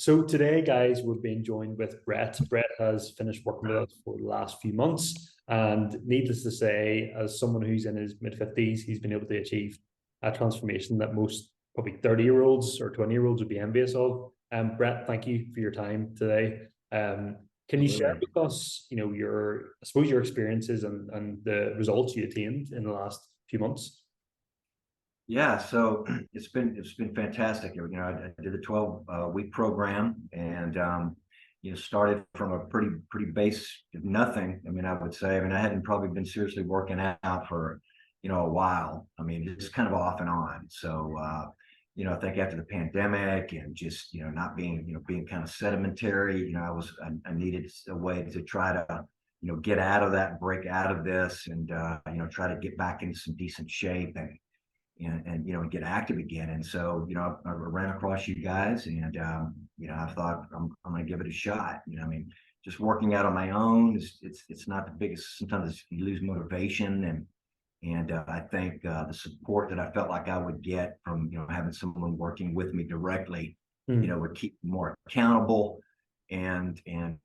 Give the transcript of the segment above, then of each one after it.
So today, guys, we're being joined with Brett. Brett has finished working with us for the last few months, and needless to say, as someone who's in his mid-50s, he's been able to achieve a transformation that most probably 30-year-olds or 20-year-olds would be envious of. Brett, thank you for your time today. Can you share Absolutely. with us, I suppose your experiences and the results you attained in the last few months? Yeah, so it's been fantastic. I did a 12 week program, and started from a pretty base nothing. I mean, I would say. I mean, I hadn't probably been seriously working out for a while. I mean, just kind of off and on. So I think after the pandemic and just not being being kind of sedimentary, I needed a way to try to get out of that, break out of this, and try to get back into some decent shape and get active again. And so, I ran across you guys, and I thought I'm going to give it a shot. I mean, just working out on my own it's not the biggest. Sometimes you lose motivation, and I think the support that I felt like I would get from having someone working with me directly, Mm. would keep me more accountable. And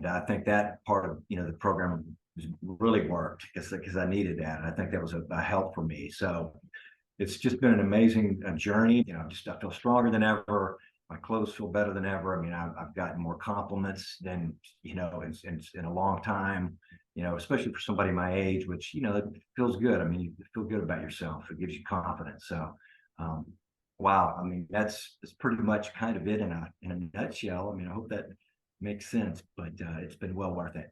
I think that part of the program really worked because I needed that. And I think that was a help for me. So it's just been an amazing journey. I feel stronger than ever. My clothes feel better than ever. I mean, I've gotten more compliments than in a long time. Especially for somebody my age, which it feels good. I mean, you feel good about yourself. It gives you confidence. So, um, wow. I mean, that's pretty much kind of it in a nutshell. I mean, I hope that makes sense, but it's been well worth it.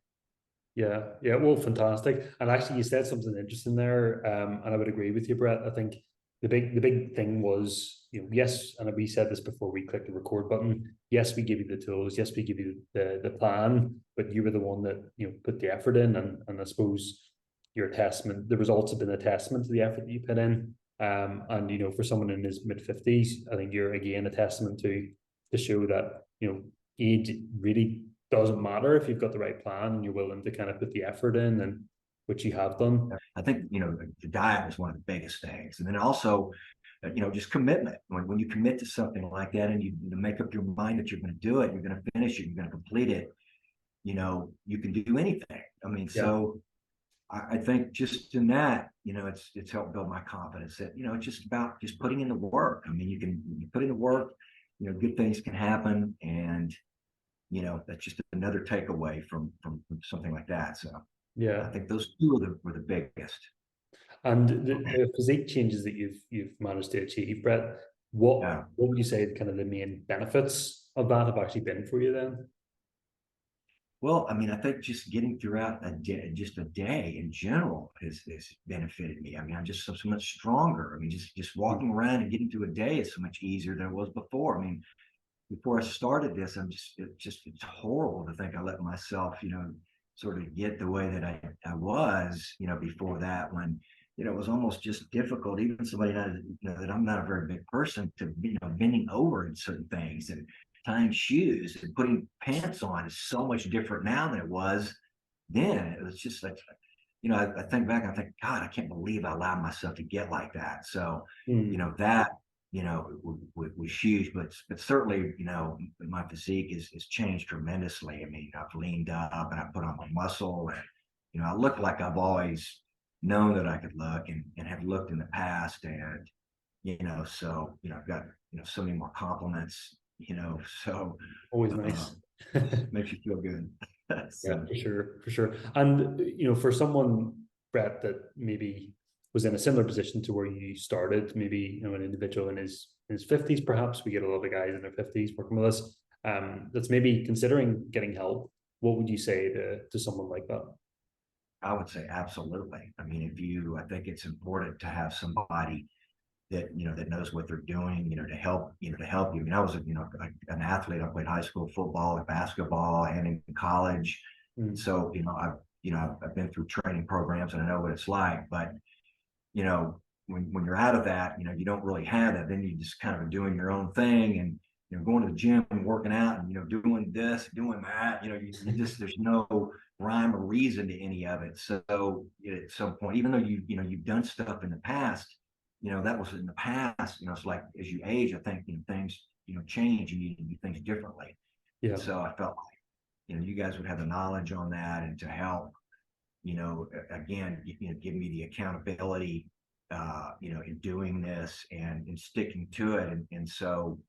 Yeah, yeah, well, fantastic. And actually, you said something interesting there, and I would agree with you, Brett. I think the big thing was, yes, and we said this before we clicked the record button. Yes, we give you the tools. Yes, we give you the plan, but you were the one that put the effort in, and I suppose your testament, the results have been a testament to the effort that you put in. And for someone in his mid-50s, I think you're again a testament to show that age really doesn't matter if you've got the right plan and you're willing to kind of put the effort in, and which you have done. I think the diet was one of the biggest things, and then also just commitment. When you commit to something like that and you make up your mind that you're going to do it, you're going to finish it, you're going to complete it. You can do anything. I mean, Yeah. so I think just in that, it's helped build my confidence that it's just about just putting in the work. I mean, you put in the work, good things can happen, and that's just another takeaway from something like that. So I Yeah. think those two were the biggest. And the physique changes that you've managed to achieve, Brett, what Yeah. what would you say kind of the main benefits of that have actually been for you then? Well, I mean, I think just getting throughout just a day in general has benefited me. I mean, I'm just so much stronger. I mean, just walking around and getting through a day is so much easier than it was before. I mean, before I started this, it's horrible to think I let myself, sort of get the way that I was, before that, when it was almost just difficult. Even somebody that I'm not a very big person, to be bending over in certain things and tying shoes and putting pants on is so much different now than it was then. It was just like, I think back, I think, God, I can't believe I allowed myself to get like that. So, Mm. that, was huge, but certainly, my physique is changed tremendously. I mean, I've leaned up and I put on my muscle, and, I look like I've always known that I could look, and have looked in the past. And, so, I've got, so many more compliments, so, Always uh, nice. makes you feel good. Yeah, So, for sure, for sure. And for someone, Brett, that maybe was in a similar position to where you started, maybe an individual in his fifties, perhaps we get a lot of guys in their fifties working with us. That's maybe considering getting help. What would you say to someone like that? I would say absolutely. I mean, I think it's important to have somebody that that knows what they're doing, to help you. I mean, I was an athlete. I played high school football and basketball and in college. Mm. So I've been through training programs and I know what it's like. But when you're out of that, you don't really have that. Then you just kind of doing your own thing, and going to the gym and working out, and doing this, doing that. You just, there's no rhyme or reason to any of it. So at some point, even though you've done stuff in the past, that was in the past. It's like as you age, I think things change. You need to do things differently. Yeah. So I felt like, you guys would have the knowledge on that, and to help, again, give me the accountability, in doing this and in sticking to it. And so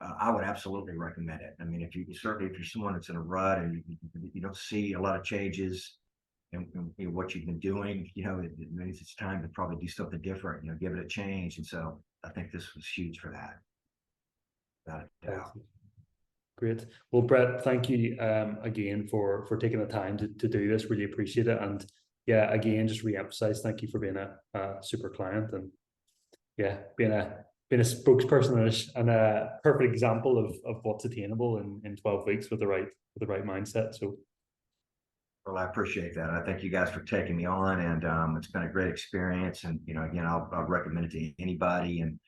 I would absolutely recommend it. I mean, certainly if you're someone that's in a rut and you don't see a lot of changes in what you've been doing, it means it's time to probably do something different, give it a change. And so I think this was huge for that. Without a doubt. Awesome. Great. Well, Brett, thank you again for taking the time to do this. Really appreciate it. And yeah, again, just re-emphasize, thank you for being a super client, and yeah, being a spokesperson and a perfect example of what's attainable in 12 weeks with the right mindset. So Well, I appreciate that. I thank you guys for taking me on, and it's been a great experience. And again, I'll recommend it to anybody. And